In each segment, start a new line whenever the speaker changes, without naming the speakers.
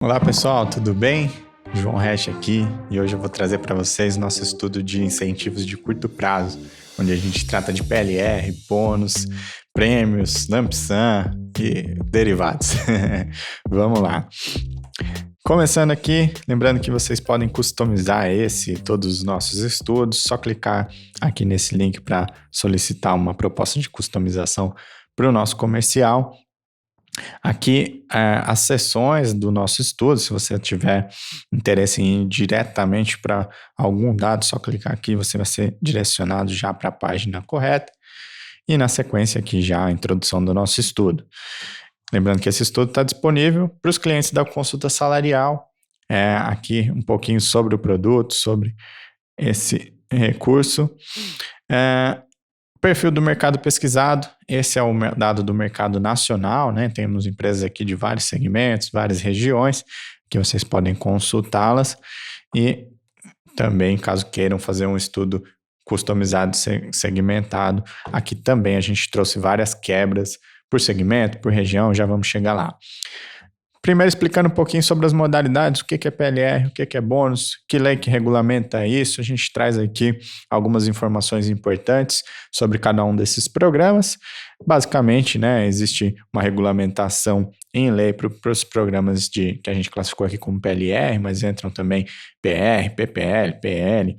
Olá pessoal, tudo bem? João Resch aqui e hoje eu vou trazer para vocês nosso estudo de incentivos de curto prazo, onde a gente trata de PLR, bônus, prêmios, lump sum e derivados. Vamos lá. Começando aqui, lembrando que vocês podem customizar esse e todos os nossos estudos, só clicar aqui nesse link para solicitar uma proposta de customização para o nosso comercial. Aqui, as sessões do nosso estudo, se você tiver interesse em ir diretamente para algum dado, só clicar aqui, você vai ser direcionado já para a página correta. E na sequência aqui já a introdução do nosso estudo. Lembrando que esse estudo está disponível para os clientes da consulta salarial. Aqui um pouquinho sobre o produto, sobre esse recurso. Perfil do mercado pesquisado, esse é o dado do mercado nacional, né? Temos empresas aqui de vários segmentos, várias regiões, que vocês podem consultá-las. E também, caso queiram fazer um estudo customizado, segmentado, aqui também a gente trouxe várias quebras por segmento, por região, já vamos chegar lá. Primeiro explicando um pouquinho sobre as modalidades, o que é PLR, o que é bônus, que lei que regulamenta isso, a gente traz aqui algumas informações importantes sobre cada um desses programas. Basicamente, né, existe uma regulamentação em lei para os programas que a gente classificou aqui como PLR, mas entram também PR, PPL, PL,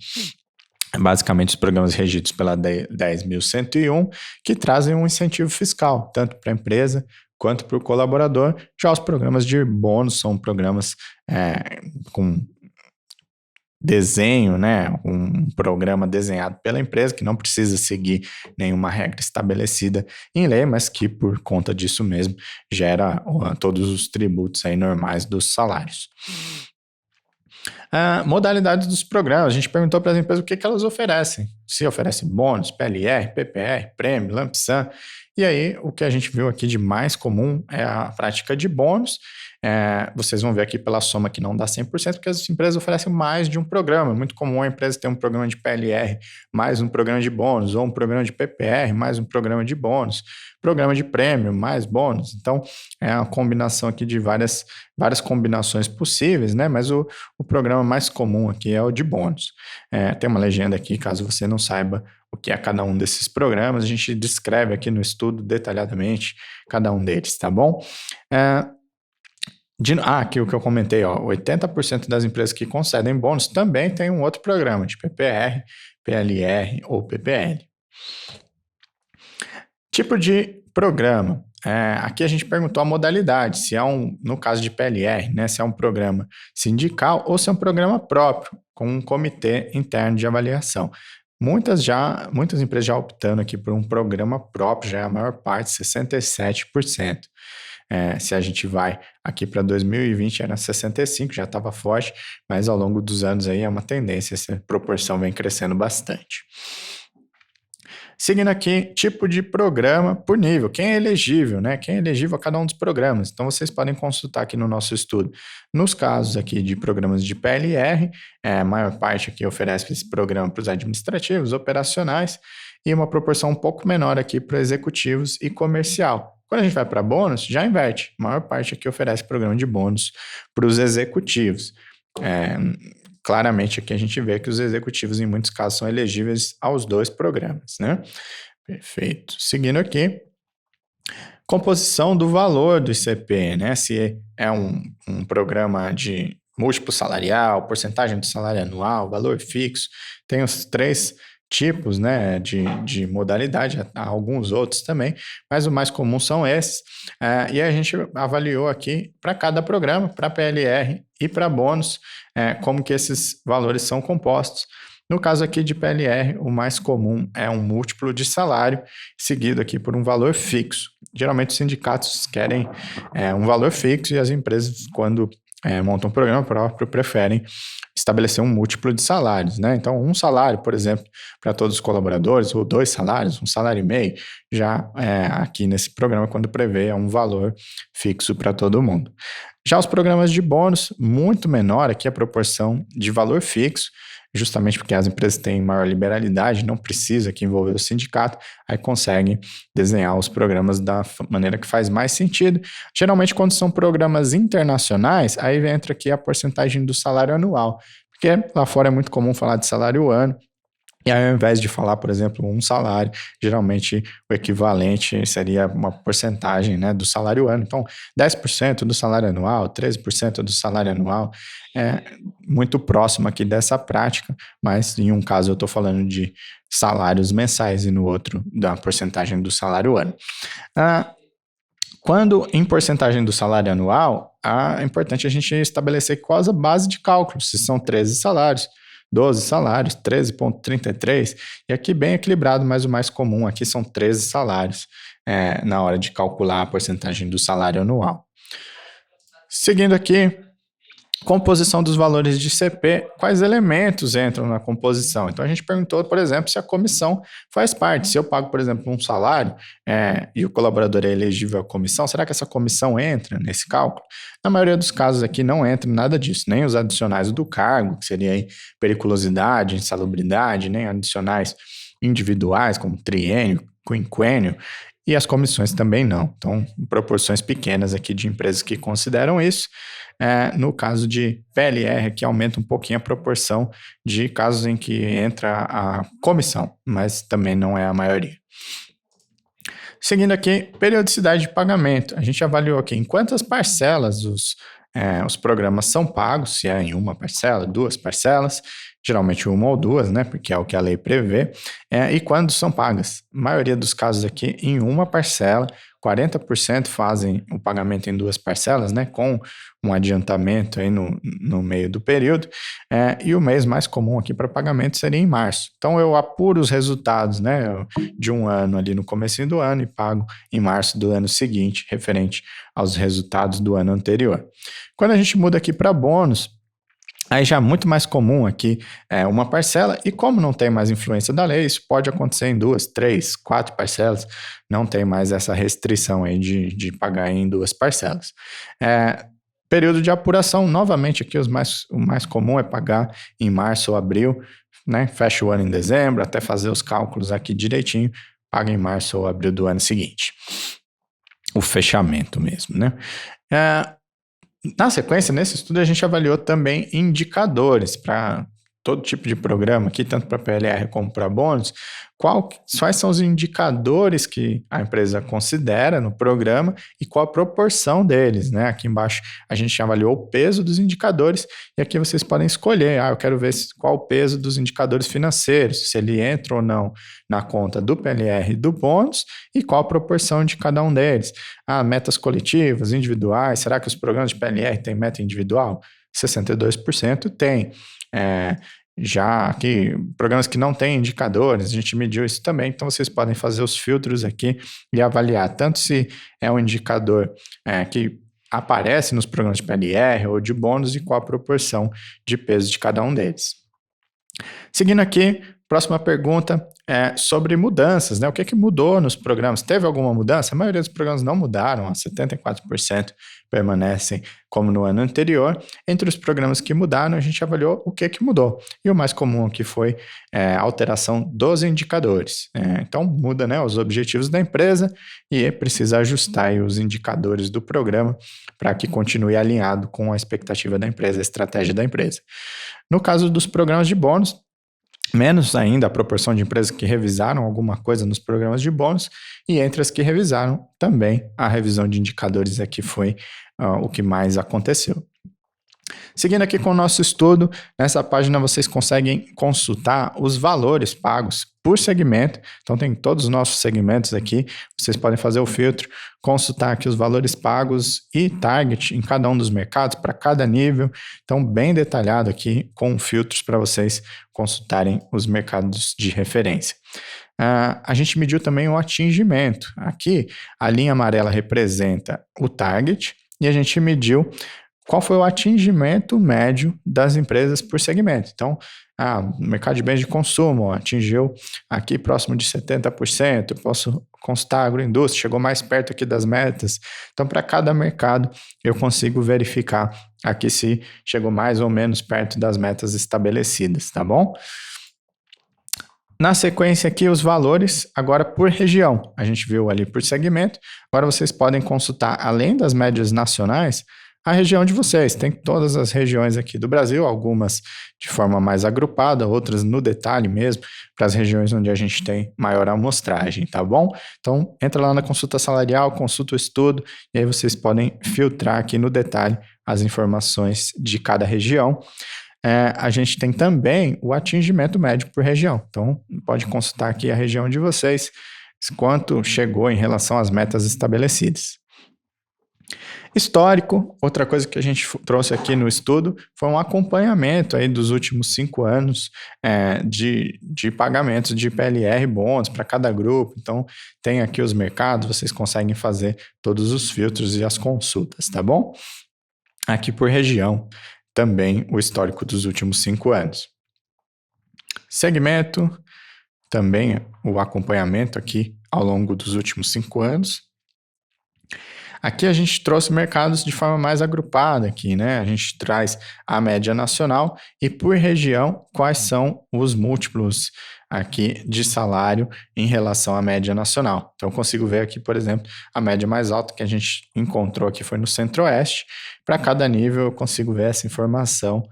basicamente os programas regidos pela 10.101, que trazem um incentivo fiscal, tanto para a empresa quanto para o colaborador. Já os programas de bônus são programas com desenho, né, um programa desenhado pela empresa que não precisa seguir nenhuma regra estabelecida em lei, mas que por conta disso mesmo gera todos os tributos aí normais dos salários. Modalidades dos programas, a gente perguntou para as empresas o que elas oferecem, se oferecem bônus, PLR, PPR, prêmio, lump sum. E aí, o que a gente viu aqui de mais comum é a prática de bônus. Vocês vão ver aqui pela soma que não dá 100%, porque as empresas oferecem mais de um programa. É muito comum a empresa ter um programa de PLR, mais um programa de bônus, ou um programa de PPR, mais um programa de bônus, programa de prêmio, mais bônus. Então, é uma combinação aqui de várias combinações possíveis, né? Mas o programa mais comum aqui é o de bônus. Tem uma legenda aqui, caso você não saiba o que é cada um desses programas, a gente descreve aqui no estudo detalhadamente cada um deles, tá bom? Aqui o que eu comentei, 80% das empresas que concedem bônus também tem um outro programa de PPR, PLR ou PPL. Tipo de programa. Aqui a gente perguntou a modalidade, se é no caso de PLR, né, se é um programa sindical ou se é um programa próprio, com um comitê interno de avaliação. Muitas empresas já optando aqui por um programa próprio, já é a maior parte, 67%. Se a gente vai aqui para 2020, era 65%, já estava forte, mas ao longo dos anos aí é uma tendência, essa proporção vem crescendo bastante. Seguindo aqui, tipo de programa por nível, quem é elegível, né? Quem é elegível a cada um dos programas. Então, vocês podem consultar aqui no nosso estudo. Nos casos aqui de programas de PLR, a maior parte aqui oferece esse programa para os administrativos, operacionais, e uma proporção um pouco menor aqui para executivos e comercial. Quando a gente vai para bônus, já inverte. A maior parte aqui oferece programa de bônus para os executivos. Claramente aqui a gente vê que os executivos em muitos casos são elegíveis aos dois programas, né? Perfeito. Seguindo aqui, composição do valor do ICP, né? Se é um programa de múltiplo salarial, porcentagem do salário anual, valor fixo, tem os três tipos, né, de modalidade, há alguns outros também, mas o mais comum são esses. E a gente avaliou aqui para cada programa, para PLR e para bônus, como que esses valores são compostos. No caso aqui de PLR, o mais comum é um múltiplo de salário, seguido aqui por um valor fixo. Geralmente os sindicatos querem um valor fixo e as empresas, quando montam um programa próprio, preferem estabelecer um múltiplo de salários, né? Então, um salário, por exemplo, para todos os colaboradores, ou 2 salários, 1,5 salário, já aqui nesse programa, quando prevê um valor fixo para todo mundo. Já os programas de bônus, muito menor aqui a proporção de valor fixo, justamente porque as empresas têm maior liberalidade, não precisa que envolver o sindicato, aí conseguem desenhar os programas da maneira que faz mais sentido. Geralmente, quando são programas internacionais, aí entra aqui a porcentagem do salário anual, porque lá fora é muito comum falar de salário ano, e aí, ao invés de falar, por exemplo, um salário, geralmente o equivalente seria uma porcentagem, né, do salário ano. Então, 10% do salário anual, 13% do salário anual, é muito próximo aqui dessa prática, mas em um caso eu estou falando de salários mensais e no outro da porcentagem do salário ano. Quando em porcentagem do salário anual, é importante a gente estabelecer qual a base de cálculo, se são 13 salários, 12 salários, 13,33, e aqui bem equilibrado, mas o mais comum aqui são 13 salários na hora de calcular a porcentagem do salário anual. Seguindo aqui, composição dos valores de CP, quais elementos entram na composição? Então, a gente perguntou, por exemplo, se a comissão faz parte. Se eu pago, por exemplo, um salário e o colaborador é elegível à comissão, será que essa comissão entra nesse cálculo? Na maioria dos casos aqui não entra nada disso, nem os adicionais do cargo, que seria aí periculosidade, insalubridade, nem adicionais individuais, como triênio, quinquênio, e as comissões também não. Então, proporções pequenas aqui de empresas que consideram isso. No caso de PLR, que aumenta um pouquinho a proporção de casos em que entra a comissão, mas também não é a maioria. Seguindo aqui, periodicidade de pagamento. A gente avaliou aqui em quantas parcelas os programas são pagos, se é em uma parcela, duas parcelas, geralmente uma ou duas, né, porque é o que a lei prevê, e quando são pagas. A maioria dos casos aqui em uma parcela, 40% fazem o pagamento em duas parcelas, né, com um adiantamento aí no meio do período, e o mês mais comum aqui para pagamento seria em março. Então eu apuro os resultados, né, de um ano ali no comecinho do ano e pago em março do ano seguinte, referente aos resultados do ano anterior. Quando a gente muda aqui para bônus, aí já é muito mais comum aqui uma parcela, e como não tem mais influência da lei, isso pode acontecer em 2, 3, 4 parcelas, não tem mais essa restrição aí de pagar em 2 parcelas. Período de apuração, novamente aqui o mais comum é pagar em março ou abril, né? Fecha o ano em dezembro, até fazer os cálculos aqui direitinho, paga em março ou abril do ano seguinte. O fechamento mesmo, né? Na sequência, nesse estudo, a gente avaliou também indicadores para todo tipo de programa aqui, tanto para PLR como para bônus. Quais são os indicadores que a empresa considera no programa e qual a proporção deles, né? Aqui embaixo a gente avaliou o peso dos indicadores e aqui vocês podem escolher, eu quero ver qual o peso dos indicadores financeiros, se ele entra ou não na conta do PLR e do bônus e qual a proporção de cada um deles. Metas coletivas, individuais, será que os programas de PLR têm meta individual? 62% tem. Já aqui, programas que não têm indicadores, a gente mediu isso também, então vocês podem fazer os filtros aqui e avaliar tanto se é um indicador que aparece nos programas de PLR ou de bônus e qual a proporção de peso de cada um deles. Seguindo aqui, próxima pergunta é sobre mudanças, né? O que mudou nos programas? Teve alguma mudança? A maioria dos programas não mudaram, 74% permanecem como no ano anterior. Entre os programas que mudaram, a gente avaliou o que mudou. E o mais comum aqui foi a alteração dos indicadores. Então, muda, né, os objetivos da empresa e precisa ajustar aí os indicadores do programa para que continue alinhado com a expectativa da empresa, a estratégia da empresa. No caso dos programas de bônus, menos ainda a proporção de empresas que revisaram alguma coisa nos programas de bônus, e entre as que revisaram, também a revisão de indicadores aqui foi o que mais aconteceu. Seguindo aqui com o nosso estudo, nessa página vocês conseguem consultar os valores pagos por segmento. Então tem todos os nossos segmentos aqui, vocês podem fazer o filtro, consultar aqui os valores pagos e target em cada um dos mercados, para cada nível. Então bem detalhado aqui com filtros para vocês consultarem os mercados de referência. A gente mediu também o atingimento. Aqui a linha amarela representa o target e a gente mediu qual foi o atingimento médio das empresas por segmento. Então, o mercado de bens de consumo atingiu aqui próximo de 70%, eu posso constar a agroindústria, chegou mais perto aqui das metas. Então, para cada mercado, eu consigo verificar aqui se chegou mais ou menos perto das metas estabelecidas, tá bom? Na sequência aqui, os valores, agora por região. A gente viu ali por segmento. Agora vocês podem consultar, além das médias nacionais, a região de vocês. Tem todas as regiões aqui do Brasil, algumas de forma mais agrupada, outras no detalhe mesmo, para as regiões onde a gente tem maior amostragem, tá bom? Então, entra lá na consulta salarial, consulta o estudo, e aí vocês podem filtrar aqui no detalhe as informações de cada região. A gente tem também o atingimento médio por região. Então, pode consultar aqui a região de vocês, quanto chegou em relação às metas estabelecidas. Histórico, outra coisa que a gente trouxe aqui no estudo foi um acompanhamento aí dos últimos 5 anos de pagamentos de PLR bônus para cada grupo. Então, tem aqui os mercados, vocês conseguem fazer todos os filtros e as consultas, tá bom? Aqui por região, também o histórico dos últimos 5 anos. Segmento, também o acompanhamento aqui ao longo dos últimos 5 anos. Aqui a gente trouxe mercados de forma mais agrupada aqui, né? A gente traz a média nacional e por região quais são os múltiplos aqui de salário em relação à média nacional. Então eu consigo ver aqui, por exemplo, a média mais alta que a gente encontrou aqui foi no Centro-Oeste. Para cada nível eu consigo ver essa informação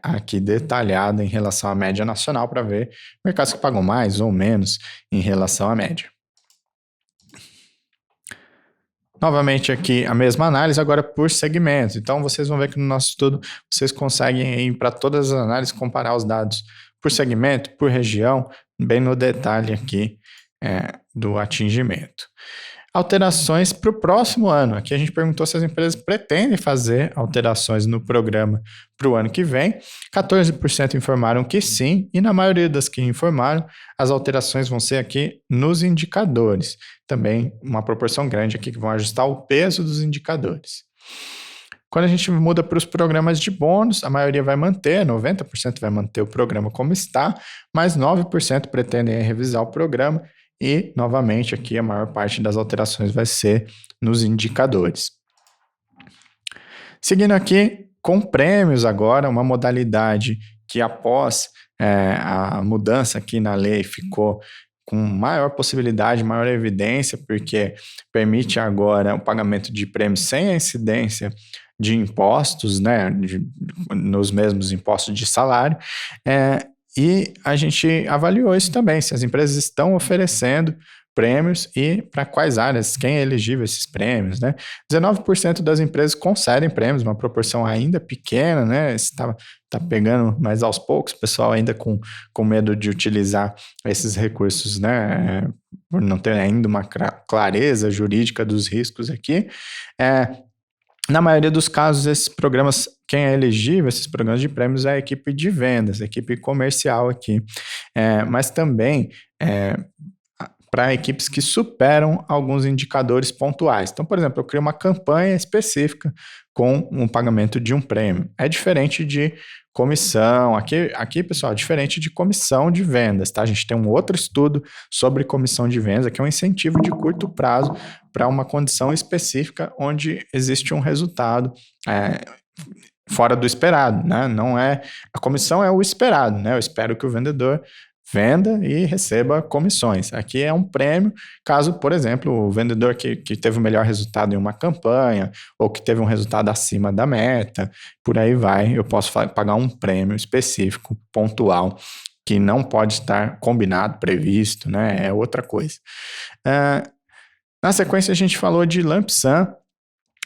aqui detalhada em relação à média nacional para ver mercados que pagam mais ou menos em relação à média. Novamente aqui a mesma análise, agora por segmento. Então, vocês vão ver que no nosso estudo, vocês conseguem ir para todas as análises, comparar os dados por segmento, por região, bem no detalhe aqui do atingimento. Alterações para o próximo ano. Aqui a gente perguntou se as empresas pretendem fazer alterações no programa para o ano que vem. 14% informaram que sim, e na maioria das que informaram, as alterações vão ser aqui nos indicadores. Também uma proporção grande aqui que vão ajustar o peso dos indicadores. Quando a gente muda para os programas de bônus, a maioria vai manter, 90% vai manter o programa como está, mas 9% pretendem revisar o programa. E, novamente, aqui a maior parte das alterações vai ser nos indicadores. Seguindo aqui, com prêmios agora, uma modalidade que após a mudança aqui na lei ficou com maior possibilidade, maior evidência, porque permite agora o pagamento de prêmios sem a incidência de impostos, né, nos mesmos impostos de salário, e a gente avaliou isso também, se as empresas estão oferecendo prêmios e para quais áreas, quem é elegível a esses prêmios, né? 19% das empresas concedem prêmios, uma proporção ainda pequena, né? Está pegando mais aos poucos, o pessoal ainda com medo de utilizar esses recursos, né? Por não ter ainda uma clareza jurídica dos riscos aqui. Na maioria dos casos, esses programas, quem é elegível, esses programas de prêmios é a equipe de vendas, a equipe comercial aqui, mas também para equipes que superam alguns indicadores pontuais. Então, por exemplo, eu crio uma campanha específica com um pagamento de um prêmio. É diferente de comissão, aqui pessoal, é diferente de comissão de vendas, tá? A gente tem um outro estudo sobre comissão de vendas, que é um incentivo de curto prazo para uma condição específica onde existe um resultado fora do esperado, né? Não é, a comissão é o esperado, né? Eu espero que o vendedor venda e receba comissões. Aqui é um prêmio, caso, por exemplo, o vendedor que teve o melhor resultado em uma campanha ou que teve um resultado acima da meta, por aí vai, eu posso pagar um prêmio específico, pontual, que não pode estar combinado, previsto, né? É outra coisa. Na sequência, a gente falou de lump sum.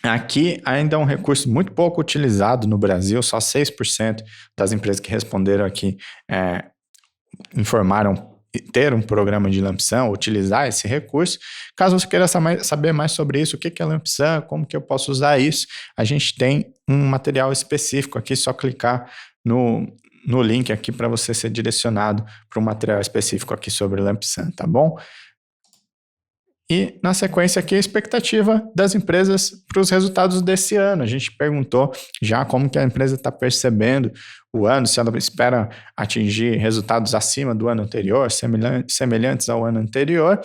Aqui ainda é um recurso muito pouco utilizado no Brasil, só 6% das empresas que responderam aqui informaram ter um programa de lump sum, utilizar esse recurso. Caso você queira saber mais sobre isso, o que é lump sum, como que eu posso usar isso, a gente tem um material específico aqui, só clicar no link aqui para você ser direcionado para um material específico aqui sobre lump sum, tá bom? E, na sequência aqui, a expectativa das empresas para os resultados desse ano. A gente perguntou já como que a empresa está percebendo o ano, se ela espera atingir resultados acima do ano anterior, semelhantes ao ano anterior,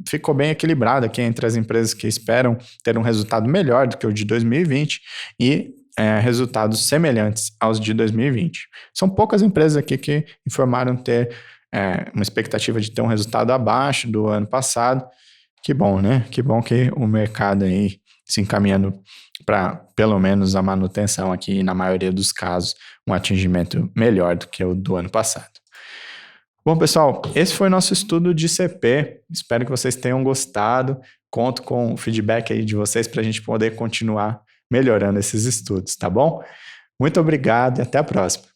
ficou bem equilibrado aqui entre as empresas que esperam ter um resultado melhor do que o de 2020 e resultados semelhantes aos de 2020. São poucas empresas aqui que informaram ter uma expectativa de ter um resultado abaixo do ano passado. Que bom, né? Que bom que o mercado aí se encaminhando para, pelo menos, a manutenção aqui, na maioria dos casos, um atingimento melhor do que o do ano passado. Bom, pessoal, esse foi o nosso estudo de CP. Espero que vocês tenham gostado. Conto com o feedback aí de vocês para a gente poder continuar melhorando esses estudos, tá bom? Muito obrigado e até a próxima.